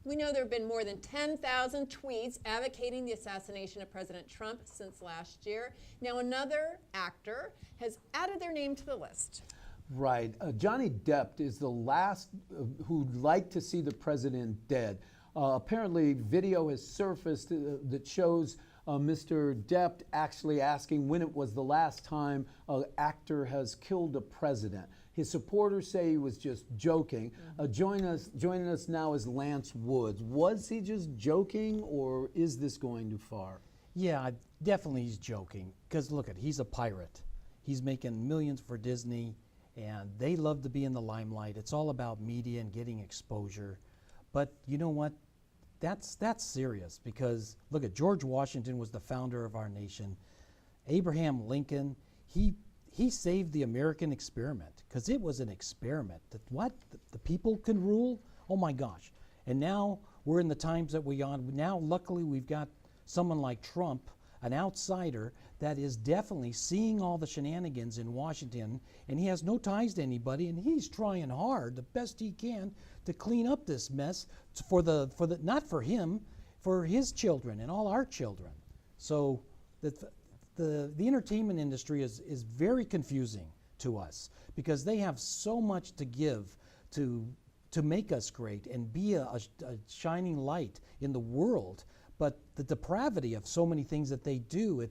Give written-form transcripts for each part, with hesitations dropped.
We know there have been more than 10,000 tweets advocating the assassination of President Trump since last year. Now another actor has added their name to the list. Right. Johnny Depp is the last who'd like to see the president dead. Apparently, video has surfaced that shows Mr. Depp actually asking when it was the last time an actor has killed a president. His supporters say he was just joking. Joining us now is Lance Woods. Was he just joking, or is this going too far? Yeah, definitely he's joking. Because look he's a pirate. He's making millions for Disney, and they love to be in the limelight. It's all about media and getting exposure. But you know what? That's serious, because look George Washington was the founder of our nation. Abraham Lincoln, he saved the American experiment, because it was an experiment. The people can rule? Oh my gosh. And now we're in the times that we are. Now luckily we've got someone like Trump, an outsider, that is definitely seeing all the shenanigans in Washington, and he has no ties to anybody, and he's trying hard, the best he can, to clean up this mess for the not for him, for his children and all our children. So the entertainment industry is very confusing to us, because they have so much to give to make us great and be a shining light in the world. But the depravity of so many things that they do,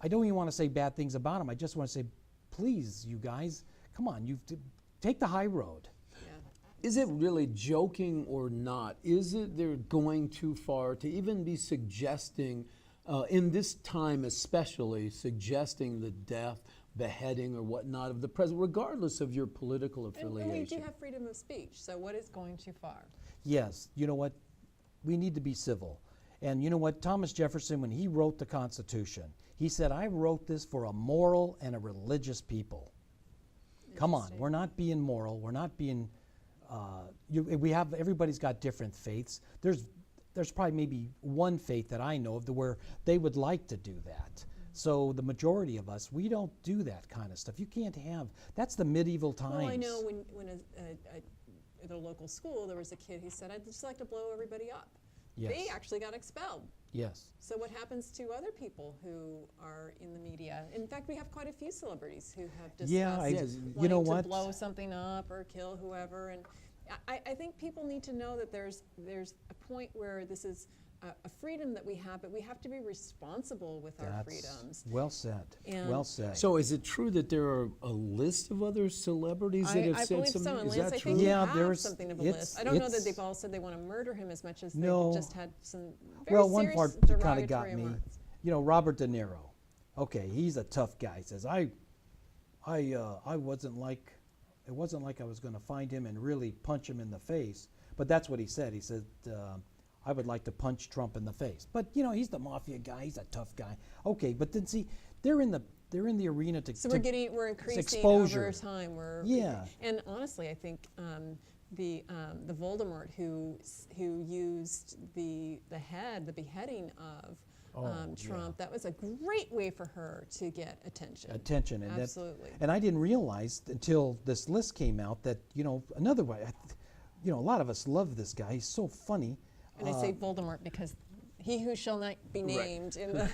I don't even want to say bad things about them. I just want to say, please, you guys, come on, take the high road. Is it really joking or not? Is it they're going too far to even be suggesting, in this time especially, suggesting the death, beheading, or whatnot of the president, regardless of your political affiliation? And we do have freedom of speech, so what is going too far? Yes, you know what? We need to be civil. And you know what? Thomas Jefferson, when he wrote the Constitution, he said, I wrote this for a moral and a religious people. Come on, we're not being moral, we're not being... everybody's got different faiths. There's probably maybe one faith that I know of where they would like to do that. So the majority of us, we don't do that kind of stuff. You can't have, that's the medieval times. Well, I know when at a local school, there was a kid who said, I'd just like to blow everybody up. Yes. They actually got expelled. Yes. So what happens to other people who are in the media? In fact, we have quite a few celebrities who have discussed wanting to blow something up or kill whoever. And I think people need to know that there's a point where this is a freedom that we have, but we have to be responsible with our freedoms. Well said. And well said. So is it true that there are a list of other celebrities that have said something? I believe so. And Is Lance, that I true? think Yeah, you have there's- something of a list. I don't know that they've all said they want to murder him as much as they've just had some very well, one serious part kind of got derogatory me. remarks. You know, Robert De Niro. Okay, he's a tough guy. He says, I wasn't like, it wasn't like I was going to find him and really punch him in the face. But that's what he said. He said, I would like to punch Trump in the face. But you know, he's the mafia guy. He's a tough guy. Okay, but then see, they're in the arena to. So we're increasing exposure over time. And honestly, I think the Voldemort who used the beheading of Trump. That was a great way for her to get attention. And absolutely. And I didn't realize until this list came out that another way. A lot of us love this guy. He's so funny. And I say Voldemort because he who shall not be named in the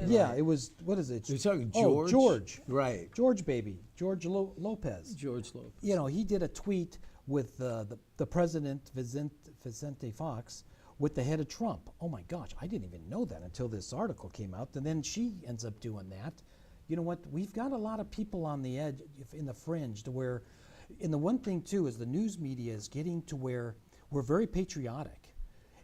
yeah, it was, what is it? You're talking George? Oh, George. Right. George baby. George Lopez. George Lopez. He did a tweet with the president, Vicente Fox, with the head of Trump. Oh my gosh, I didn't even know that until this article came out. And then she ends up doing that. You know what? We've got a lot of people on the edge, in the fringe, to where, and the one thing too is the news media is getting to where we're very patriotic.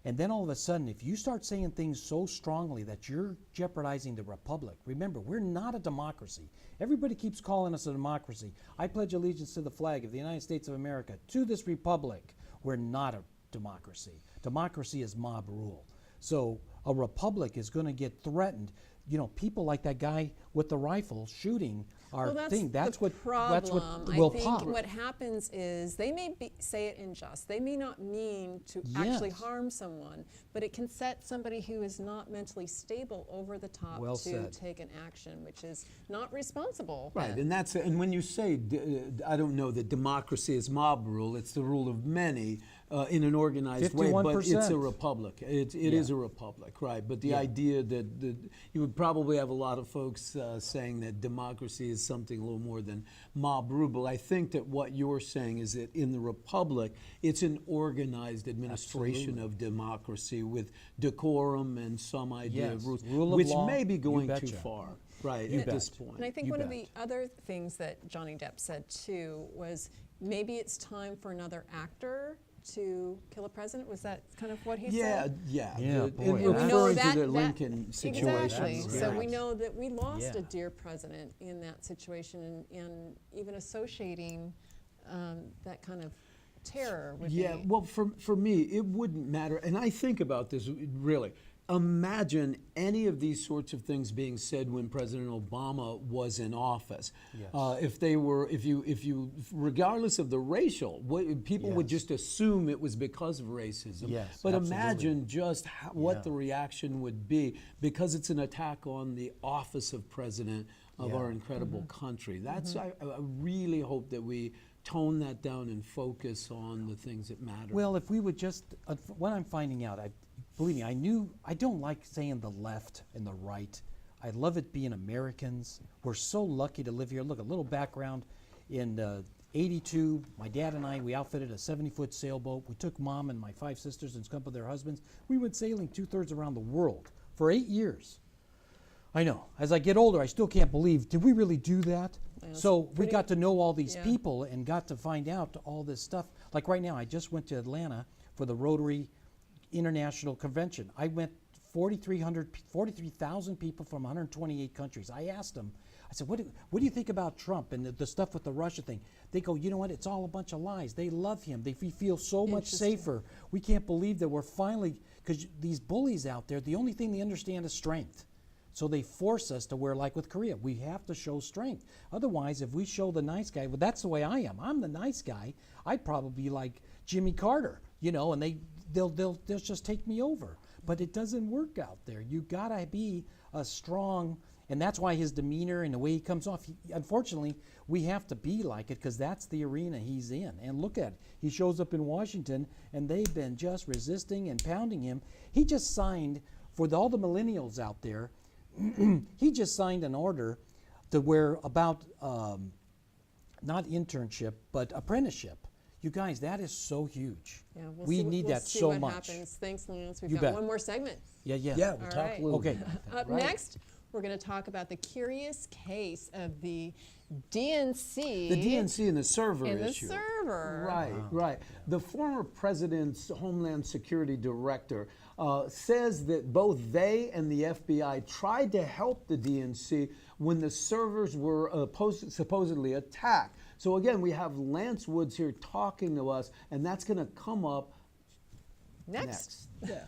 And then all of a sudden, if you start saying things so strongly that you're jeopardizing the republic, remember, we're not a democracy. Everybody keeps calling us a democracy. I pledge allegiance to the flag of the United States of America, to this republic. We're not a democracy. Democracy is mob rule. So a republic is going to get threatened. People like that guy with the rifle shooting our thing. That's what will pop. What happens is they may say it in jest. They may not mean to actually harm someone, but it can set somebody who is not mentally stable over the top to take an action, which is not responsible. Right, and when you say, I don't know that democracy is mob rule, it's the rule of many. in an organized way, but it's a 51%. republic. It is a republic, right? But the idea that you would probably have a lot of folks saying that democracy is something a little more than mob rule. I think that what you're saying is that in the republic, it's an organized administration of democracy with decorum and some idea of rules, Rule of which law, may be going too betcha. far, right, You at this bet. point. And I think You one of the bet. other things that Johnny Depp said too was maybe it's time for another actor to kill a president. Was that kind of what he said? Yeah, In boy, And we know referring to that- the that- Lincoln situation. Exactly. So we know that we lost Yeah. a dear president in that situation, and even associating that kind of terror would be. Well, for me, it wouldn't matter. And I think about this really. Imagine any of these sorts of things being said when President Obama was in office. Yes. If you, regardless of the racial, people would Yes. just assume it was because of racism. Yes, but absolutely. imagine just what Yeah. the reaction would be because it's an attack on the office of president of our incredible country. That's I really hope that we tone that down and focus on the things that matter. Well, if we would just, what I'm finding out, believe me, I don't like saying the left and the right. I love it being Americans. We're so lucky to live here. Look, a little background. In '82, my dad and I, we outfitted a 70-foot sailboat. We took Mom and my 5 sisters and some of their husbands. We went sailing 2/3 around the world for 8 years. I know. As I get older, I still can't believe, did we really do that? So we got to know all these people and got to find out all this stuff. Like right now, I just went to Atlanta for the Rotary International Convention. I went 43,000 people from 128 countries. I asked them, I said, what do you think about Trump and the stuff with the Russia thing? They go, you know what, it's all a bunch of lies. They love him. We feel so much safer. We can't believe that we're finally, because these bullies out there, the only thing they understand is strength. So they force us to wear, like with Korea, we have to show strength. Otherwise, if we show the nice guy, well, that's the way I am. I'm the nice guy. I'd probably be like Jimmy Carter, and they'll just take me over. But it doesn't work out there. You gotta be a strong, and that's why his demeanor and the way he comes off. Unfortunately, we have to be like it because that's the arena he's in. And look at it. He shows up in Washington, and they've been just resisting and pounding him. He just signed for all the millennials out there. He just signed an order to where about not internship but apprenticeship. You guys, that is so huge. Yeah, we need that so much. We'll see what happens. Thanks, Lance. We've You got bet. one more segment. Yeah. We'll talk right. a little Okay. bit about that. Up Right. next, we're going to talk about the curious case of the DNC. The DNC and the server and issue. the server. Right. The former president's Homeland Security director says that both they and the FBI tried to help the DNC when the servers were supposedly attacked. So again, we have Lance Woods here talking to us, and that's going to come up next. Yeah.